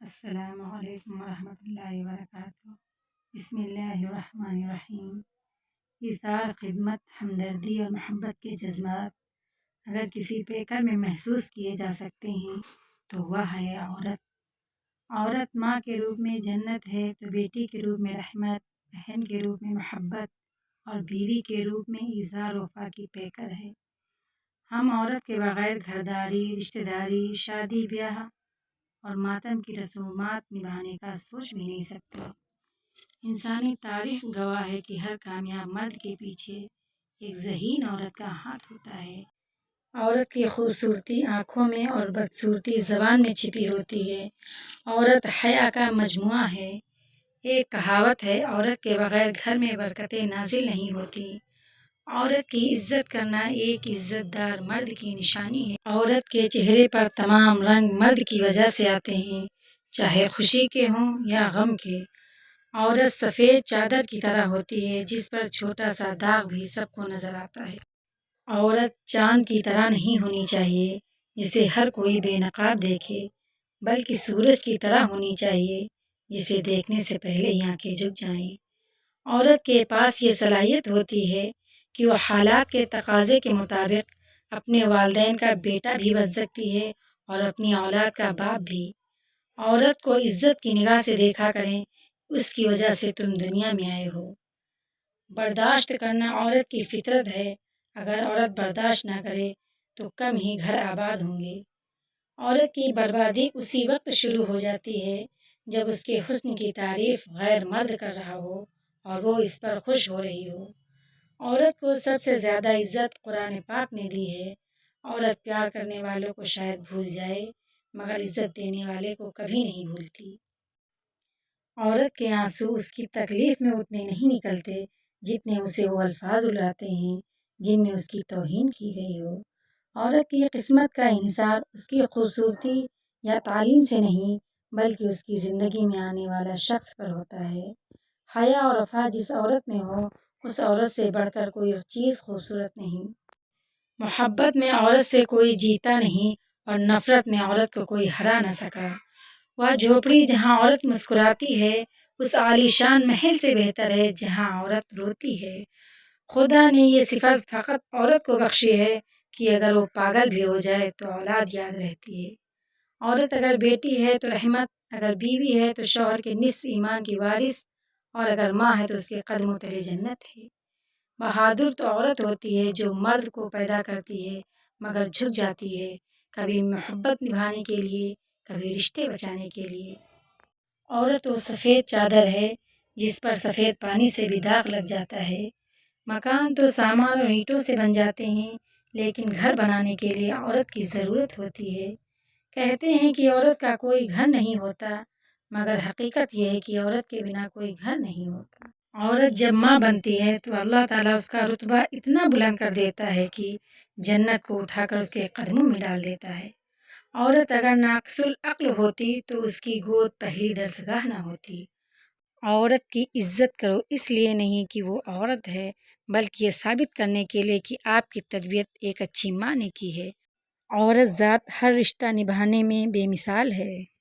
السلام علیکم ورحمۃ اللہ وبرکاتہ۔ بسم اللہ الرحمن الرحیم۔ ایثار، خدمت، ہمدردی اور محبت کے جذبات اگر کسی پیکر میں محسوس کیے جا سکتے ہیں تو وہ ہے عورت۔ عورت ماں کے روپ میں جنت ہے تو بیٹی کے روپ میں رحمت، بہن کے روپ میں محبت اور بیوی کے روپ میں ایثار وفا کی پیکر ہے۔ ہم عورت کے بغیر گھرداری، رشتہ داری، شادی بیاہ اور ماتم کی رسومات نبھانے کا سوچ بھی نہیں سکتے۔ انسانی تاریخ گواہ ہے کہ ہر کامیاب مرد کے پیچھے ایک ذہین عورت کا ہاتھ ہوتا ہے۔ عورت کی خوبصورتی آنکھوں میں اور بدصورتی زبان میں چھپی ہوتی ہے۔ عورت حیا کا مجموعہ ہے۔ ایک کہاوت ہے، عورت کے بغیر گھر میں برکتیں نازل نہیں ہوتی۔ عورت کی عزت کرنا ایک عزت دار مرد کی نشانی ہے۔ عورت کے چہرے پر تمام رنگ مرد کی وجہ سے آتے ہیں، چاہے خوشی کے ہوں یا غم کے۔ عورت سفید چادر کی طرح ہوتی ہے جس پر چھوٹا سا داغ بھی سب کو نظر آتا ہے۔ عورت چاند کی طرح نہیں ہونی چاہیے جسے ہر کوئی بے نقاب دیکھے، بلکہ سورج کی طرح ہونی چاہیے جسے دیکھنے سے پہلے ہی آنکھیں جھک جائیں۔ عورت کے پاس یہ صلاحیت ہوتی ہے کہ وہ حالات کے تقاضے کے مطابق اپنے والدین کا بیٹا بھی بن سکتی ہے اور اپنی اولاد کا باپ بھی۔ عورت کو عزت کی نگاہ سے دیکھا کریں، اس کی وجہ سے تم دنیا میں آئے ہو۔ برداشت کرنا عورت کی فطرت ہے۔ اگر عورت برداشت نہ کرے تو کم ہی گھر آباد ہوں گے۔ عورت کی بربادی اسی وقت شروع ہو جاتی ہے جب اس کے حسن کی تعریف غیر مرد کر رہا ہو اور وہ اس پر خوش ہو رہی ہو۔ عورت کو سب سے زیادہ عزت قرآن پاک نے دی ہے۔ عورت پیار کرنے والوں کو شاید بھول جائے مگر عزت دینے والے کو کبھی نہیں بھولتی۔ عورت کے آنسو اس کی تکلیف میں اتنے نہیں نکلتے جتنے اسے وہ الفاظ رلاتے ہیں جن میں اس کی توہین کی گئی ہو۔ عورت کی قسمت کا انحصار اس کی خوبصورتی یا تعلیم سے نہیں بلکہ اس کی زندگی میں آنے والا شخص پر ہوتا ہے۔ حیا اور وفا جس عورت میں ہو اس عورت سے بڑھ کر کوئی چیز خوبصورت نہیں۔ محبت میں عورت سے کوئی جیتا نہیں اور نفرت میں عورت کو کوئی ہرا نہ سکا۔ وہ جھوپڑی جہاں عورت مسکراتی ہے اس عالی شان محل سے بہتر ہے جہاں عورت روتی ہے۔ خدا نے یہ صفت فقط عورت کو بخشی ہے کہ اگر وہ پاگل بھی ہو جائے تو اولاد یاد رہتی ہے۔ عورت اگر بیٹی ہے تو رحمت، اگر بیوی ہے تو شوہر کے نصف ایمان کی وارث اور اگر ماں ہے تو اس کے قدموں تلے جنت ہے۔ بہادر تو عورت ہوتی ہے جو مرد کو پیدا کرتی ہے مگر جھک جاتی ہے، کبھی محبت نبھانے کے لیے، کبھی رشتے بچانے کے لیے۔ عورت وہ سفید چادر ہے جس پر سفید پانی سے بھی داغ لگ جاتا ہے۔ مکان تو سامان اور اینٹوں سے بن جاتے ہیں لیکن گھر بنانے کے لیے عورت کی ضرورت ہوتی ہے۔ کہتے ہیں کہ عورت کا کوئی گھر نہیں ہوتا مگر حقیقت یہ ہے کہ عورت کے بنا کوئی گھر نہیں ہوتا۔ عورت جب ماں بنتی ہے تو اللہ تعالیٰ اس کا رتبہ اتنا بلند کر دیتا ہے کہ جنت کو اٹھا کر اس کے قدموں میں ڈال دیتا ہے۔ عورت اگر ناقص العقل ہوتی تو اس کی گود پہلی درسگاہ نہ ہوتی۔ عورت کی عزت کرو اس لیے نہیں کہ وہ عورت ہے بلکہ یہ ثابت کرنے کے لیے کہ آپ کی تربیت ایک اچھی ماں نے کی ہے۔ عورت ذات ہر رشتہ نبھانے میں بے مثال ہے۔